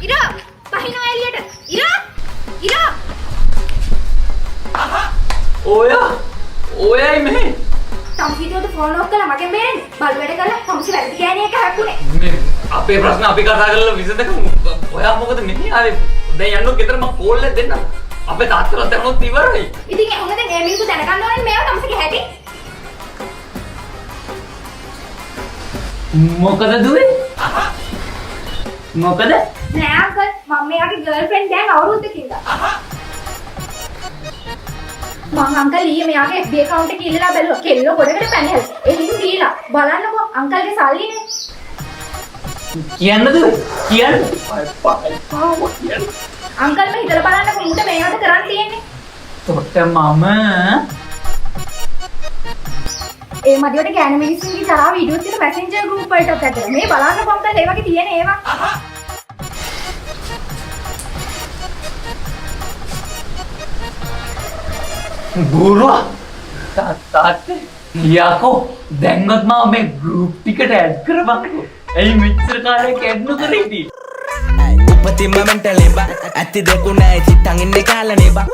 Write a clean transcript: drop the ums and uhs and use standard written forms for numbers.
ඉරා බහිනවා එළියට. ඉරා ඔයයි මේ සම්පීතෝට ෆෝන් ඔෆ් කළා මගෙන් බේරෙන්නේ. බලු වැඩ කරලා සම්සි වැඩි ගෑණි එක හැප්පුනේ. මේ අපේ ප්‍රශ්න අපි කතා කරලා විසඳගමු. ඔයා මොකද මෙහි ආවේ? දැන් යන්නෝ ගෙදර මම කෝල් එක දෙන්නම්. අපේ තාත්තලා දැම්මොත් ඉවරයි. ඉතින් එහෙනම් දැන් ඒ මිනිස්සු දැනගන්න ඕනේ මේව සම්සිගේ හැටි. මොකද දුවේ? මොකද? නෑ අංකල් මම මෙයාගේ ගර්ල්ෆ්‍රෙන්ඩ් දැන් අවුරුද්දකින්ද. මං අංකල් ඊයේ මෙයාගේ FB account එක ඉල්ලලා බැලුවා. කෙල්ලෝ ගොඩකට පැනහැල්. ඒ ලින්ක් දීලා බලන්නකෝ අංකල්ගේ සල්ලිනේ. කියන්නද? කියන්න. අංකල් මේ හිතලා බලන්නකෝ මුට මේවට කරන් තියෙන්නේ. තොට මම ඒ මදිවට ගෑනු මිනිස්සුන්ගේ තරහ වීඩියෝස් ටික මැසෙන්ජර් ගෲප් වලටත් ඇදලා. මේ බලන්නකෝ අංකල් ඒ වගේ තියෙන ඒවා. ගුරුවා තාත්තේ යකෝ දැන්වත් මම මේ ගෲප් ටිකට ඇඩ් කරපන්කෝ. එයි මෙච්චර කාලයක් ඇඩ් නොකර ඉදී. උපතින්ම මෙන්ටලේ බා ඇත්ති දෙකුණයි චිත්තන් ඉන්නේ කාලනේ බා